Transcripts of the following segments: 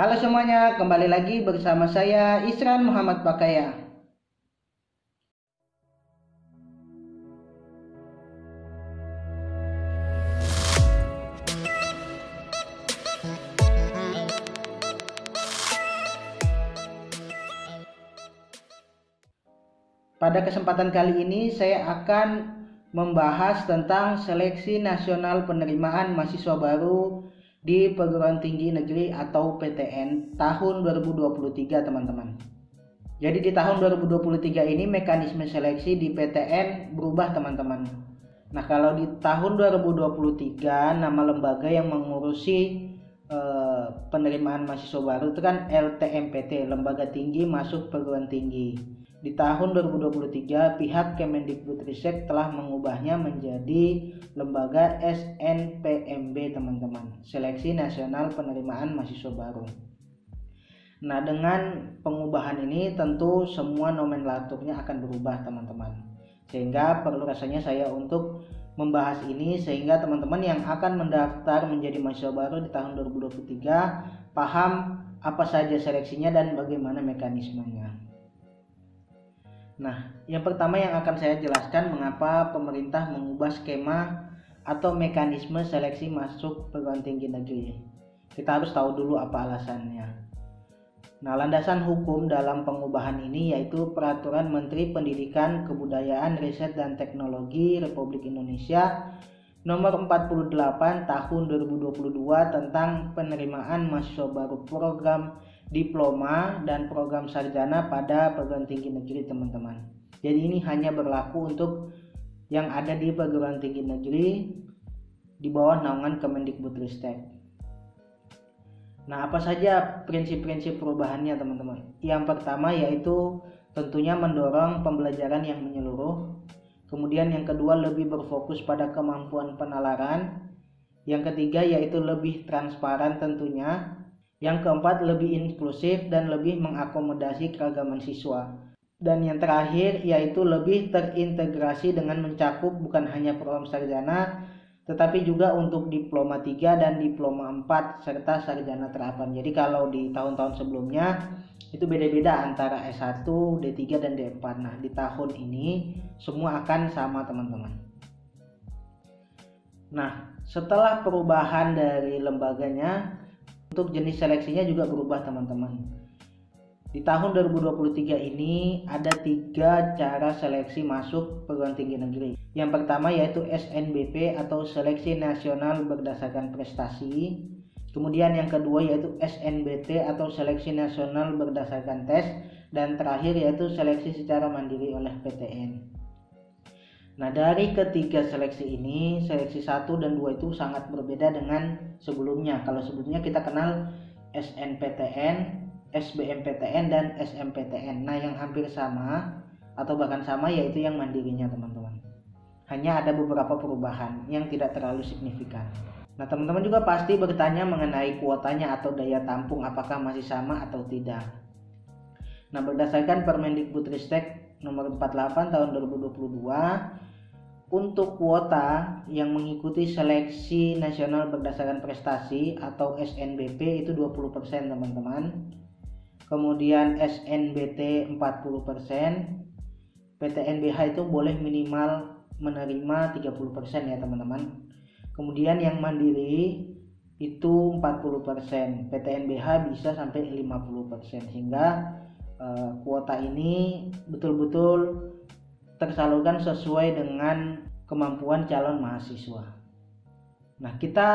Halo semuanya, kembali lagi bersama saya Isran Muhammad Pakaya. Pada kesempatan kali ini saya akan membahas tentang seleksi nasional penerimaan mahasiswa baru di perguruan tinggi negeri atau PTN tahun 2023 teman-teman. Jadi di tahun 2023 ini mekanisme seleksi di PTN berubah teman-teman. Nah kalau di tahun 2023 nama lembaga yang mengurusi penerimaan mahasiswa baru itu kan LTMPT, Lembaga Tinggi Masuk Perguruan Tinggi. Di tahun 2023 pihak Kemendikbudristek telah mengubahnya menjadi lembaga SNPMB teman-teman, Seleksi Nasional Penerimaan Mahasiswa Baru. Nah dengan pengubahan ini tentu semua nomenklaturnya akan berubah teman-teman, sehingga perlu rasanya saya untuk membahas ini sehingga teman-teman yang akan mendaftar menjadi mahasiswa baru di tahun 2023 paham apa saja seleksinya dan bagaimana mekanismenya. Nah, yang pertama yang akan saya jelaskan mengapa pemerintah mengubah skema atau mekanisme seleksi masuk perguruan tinggi negeri. Kita harus tahu dulu apa alasannya. Nah, landasan hukum dalam pengubahan ini yaitu Peraturan Menteri Pendidikan, Kebudayaan, Riset dan Teknologi Republik Indonesia Nomor 48 Tahun 2022 tentang penerimaan mahasiswa baru program diploma dan program sarjana pada perguruan tinggi negeri teman-teman. Jadi ini hanya berlaku untuk yang ada di perguruan tinggi negeri di bawah naungan Kemendikbudristek. Nah, apa saja prinsip-prinsip perubahannya teman-teman? Yang pertama yaitu tentunya mendorong pembelajaran yang menyeluruh. Kemudian yang kedua lebih berfokus pada kemampuan penalaran. Yang ketiga yaitu lebih transparan tentunya. Yang keempat lebih inklusif dan lebih mengakomodasi keragaman siswa. Dan yang terakhir yaitu lebih terintegrasi dengan mencakup bukan hanya program sarjana tetapi juga untuk diploma 3 dan diploma 4 serta sarjana terapan. Jadi kalau di tahun-tahun sebelumnya itu beda-beda antara S1, D3 dan D4. Nah, di tahun ini semua akan sama teman-teman. Nah, setelah perubahan dari lembaganya, untuk jenis seleksinya juga berubah teman-teman. Di tahun 2023 ini ada 3 cara seleksi masuk perguruan tinggi negeri. Yang pertama yaitu SNBP atau Seleksi Nasional Berdasarkan Prestasi. Kemudian yang kedua yaitu SNBT atau Seleksi Nasional Berdasarkan Tes. Dan terakhir yaitu seleksi secara mandiri oleh PTN. Nah dari ketiga seleksi ini, seleksi 1 dan 2 itu sangat berbeda dengan sebelumnya. Kalau sebelumnya kita kenal SNPTN, SBMPTN, dan SMPTN. Nah yang hampir sama atau bahkan sama yaitu yang mandirinya teman-teman. Hanya ada beberapa perubahan yang tidak terlalu signifikan. Nah teman-teman juga pasti bertanya mengenai kuotanya atau daya tampung apakah masih sama atau tidak. Nah berdasarkan Permendikbudristek nomor 48 tahun 2022, untuk kuota yang mengikuti seleksi nasional berdasarkan prestasi atau SNBP itu 20% teman-teman. Kemudian SNBT 40%, PTNBH itu boleh minimal menerima 30% ya teman-teman. Kemudian yang mandiri itu 40%, PTNBH bisa sampai 50%, sehingga kuota ini betul-betul tersalurkan sesuai dengan kemampuan calon mahasiswa. Nah kita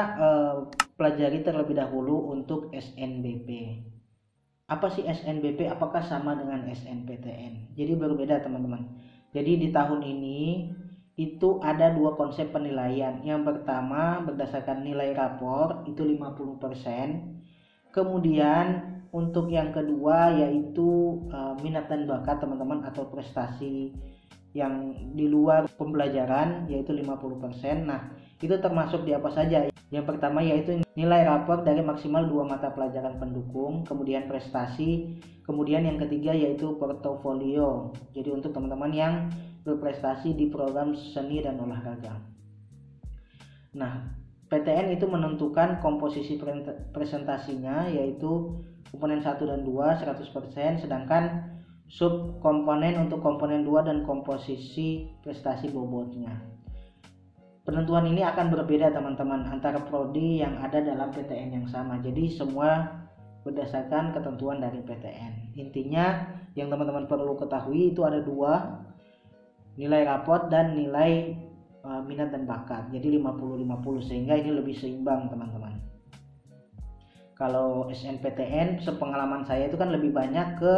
pelajari terlebih dahulu untuk SNBP. Apa sih SNBP? Apakah sama dengan SNPTN? Jadi berbeda teman-teman. Jadi di tahun ini itu ada 2 konsep penilaian. Yang pertama berdasarkan nilai rapor itu 50%. Kemudian untuk yang kedua yaitu minat dan bakat teman-teman atau prestasi yang di luar pembelajaran yaitu 50%. Nah itu termasuk di apa saja? Yang pertama yaitu nilai rapor dari maksimal 2 mata pelajaran pendukung, kemudian prestasi, kemudian yang ketiga yaitu portofolio. Jadi untuk teman-teman yang berprestasi di program seni dan olahraga. Nah PTN itu menentukan komposisi presentasinya, yaitu komponen 1 dan 2 100%, sedangkan subkomponen untuk komponen 2 dan komposisi prestasi bobotnya. Penentuan ini akan berbeda teman-teman antara prodi yang ada dalam PTN yang sama. Jadi semua berdasarkan ketentuan dari PTN. Intinya yang teman-teman perlu ketahui itu ada dua, nilai rapot dan nilai minat dan bakat. Jadi 50-50, sehingga ini lebih seimbang teman-teman. Kalau SNPTN sepengalaman saya itu kan lebih banyak ke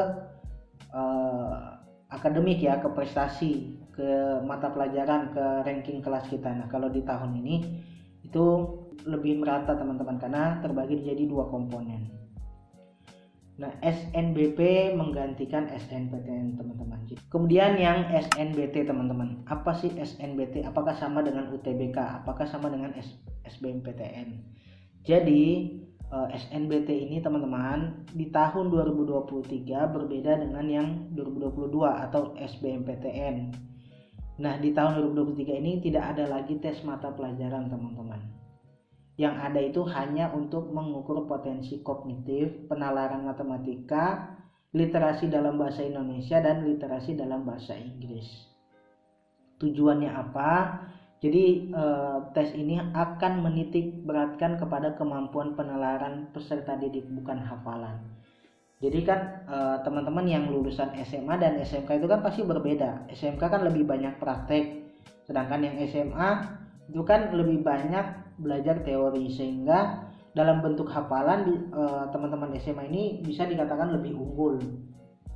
akademik ya, ke prestasi, ke mata pelajaran, ke ranking kelas kita. Nah kalau di tahun ini itu lebih merata teman-teman, karena terbagi jadi dua komponen. Nah SNBP menggantikan SNPTN teman-teman. Kemudian yang SNBT teman-teman, apa sih SNBT? Apakah sama dengan UTBK? Apakah sama dengan SBMPTN? Jadi SNBT ini teman-teman di tahun 2023 berbeda dengan yang 2022 atau SBMPTN. Nah di tahun 2023 ini tidak ada lagi tes mata pelajaran teman-teman. Yang ada itu hanya untuk mengukur potensi kognitif, penalaran matematika, literasi dalam bahasa Indonesia, dan literasi dalam bahasa Inggris. Tujuannya apa? Jadi tes ini akan menitik beratkan kepada kemampuan penalaran peserta didik, bukan hafalan. Jadi kan teman-teman yang lulusan SMA dan SMK itu kan pasti berbeda. SMK kan lebih banyak praktek, sedangkan yang SMA itu kan lebih banyak belajar teori, sehingga dalam bentuk hafalan teman-teman SMA ini bisa dikatakan lebih unggul.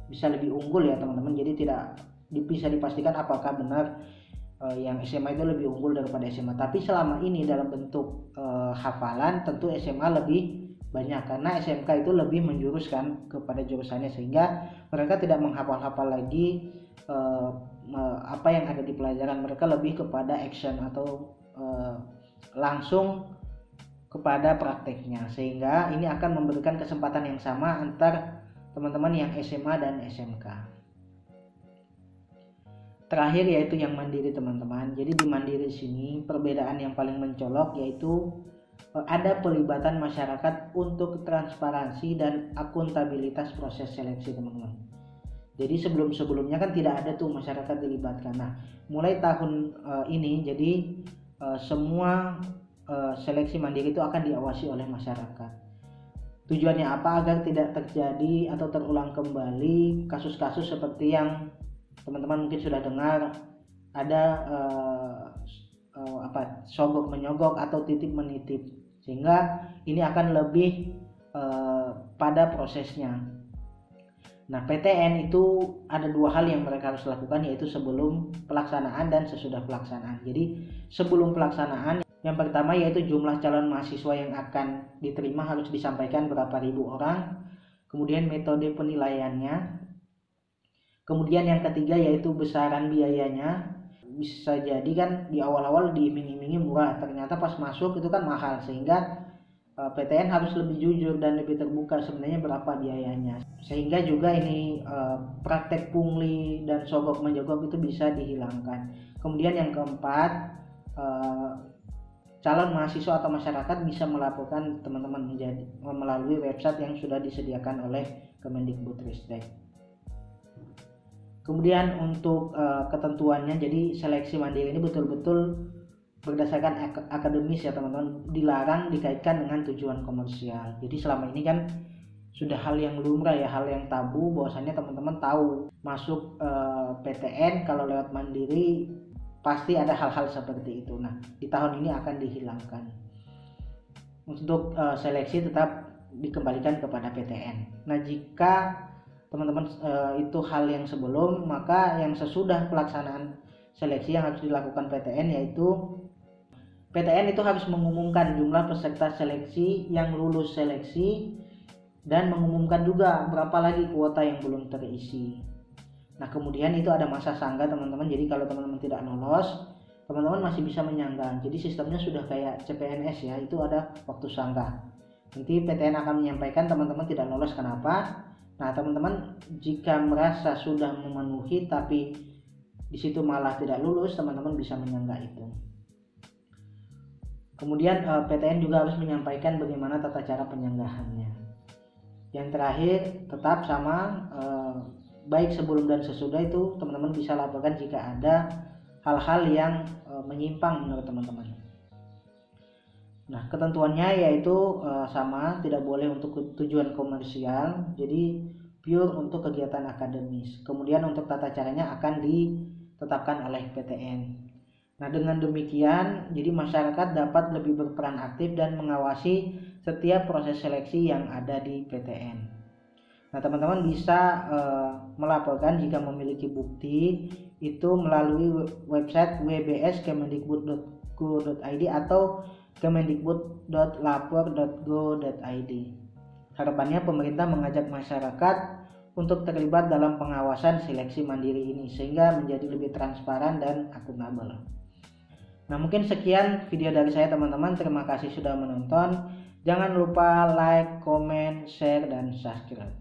Bisa lebih unggul ya teman-teman. Jadi tidak bisa dipastikan apakah benar yang SMA itu lebih unggul daripada SMA. Tapi selama ini dalam bentuk hafalan tentu SMA lebih banyak, karena SMK itu lebih menjuruskan kepada jurusannya, sehingga mereka tidak menghafal-hafal lagi apa yang ada di pelajaran. Mereka lebih kepada action atau langsung kepada prakteknya, sehingga ini akan memberikan kesempatan yang sama antar teman-teman yang SMA dan SMK. Terakhir yaitu yang mandiri teman-teman. Jadi di mandiri sini perbedaan yang paling mencolok yaitu ada pelibatan masyarakat untuk transparansi dan akuntabilitas proses seleksi teman-teman. Jadi sebelumnya kan tidak ada tuh masyarakat dilibatkan. Nah mulai tahun ini jadi semua seleksi mandiri itu akan diawasi oleh masyarakat. Tujuannya apa? Agar tidak terjadi atau terulang kembali kasus-kasus seperti yang teman-teman mungkin sudah dengar, ada sogok menyogok atau titip menitip, sehingga ini akan lebih pada prosesnya. Nah PTN itu ada dua hal yang mereka harus lakukan, yaitu sebelum pelaksanaan dan sesudah pelaksanaan. Jadi sebelum pelaksanaan, yang pertama yaitu jumlah calon mahasiswa yang akan diterima harus disampaikan berapa ribu orang, kemudian metode penilaiannya, kemudian yang ketiga yaitu besaran biayanya. Bisa jadi kan di awal-awal diiming-imingi murah, ternyata pas masuk itu kan mahal, sehingga PTN harus lebih jujur dan lebih terbuka sebenarnya berapa biayanya, sehingga juga ini praktek pungli dan sogok menyogok itu bisa dihilangkan. Kemudian yang keempat, calon mahasiswa atau masyarakat bisa melaporkan teman-teman melalui website yang sudah disediakan oleh Kemendikbudristek. Kemudian untuk ketentuannya, jadi seleksi mandiri ini betul-betul berdasarkan akademis ya teman-teman, dilarang dikaitkan dengan tujuan komersial. Jadi selama ini kan sudah hal yang lumrah ya, hal yang tabu, bahwasannya teman-teman tahu masuk PTN kalau lewat mandiri pasti ada hal-hal seperti itu. Nah di tahun ini akan dihilangkan. Untuk seleksi tetap dikembalikan kepada PTN. Nah jika teman-teman itu hal yang sebelum, maka yang sesudah pelaksanaan seleksi yang harus dilakukan PTN yaitu PTN itu harus mengumumkan jumlah peserta seleksi yang lulus seleksi dan mengumumkan juga berapa lagi kuota yang belum terisi. Nah kemudian itu ada masa sanggah teman-teman. Jadi kalau teman-teman tidak lolos, teman-teman masih bisa menyangga. Jadi sistemnya sudah kayak CPNS ya, itu ada waktu sanggah. Nanti PTN akan menyampaikan teman-teman tidak lolos kenapa. Nah teman-teman jika merasa sudah memenuhi tapi di situ malah tidak lulus, teman-teman bisa menyangga itu. Kemudian PTN juga harus menyampaikan bagaimana tata cara penyanggahannya. Yang terakhir, tetap sama, baik sebelum dan sesudah itu teman-teman bisa laporkan jika ada hal-hal yang menyimpang menurut teman-teman. Nah, ketentuannya yaitu sama, tidak boleh untuk tujuan komersial, jadi pure untuk kegiatan akademis. Kemudian untuk tata caranya akan ditetapkan oleh PTN. Nah, dengan demikian, jadi masyarakat dapat lebih berperan aktif dan mengawasi setiap proses seleksi yang ada di PTN. Nah, teman-teman bisa melaporkan jika memiliki bukti itu melalui website wbs.kemendikbud.go.id atau kemendikbud.lapor.go.id. Harapannya pemerintah mengajak masyarakat untuk terlibat dalam pengawasan seleksi mandiri ini sehingga menjadi lebih transparan dan akuntabel. Nah, mungkin sekian video dari saya teman-teman. Terima kasih sudah menonton. Jangan lupa like, comment, share, dan subscribe.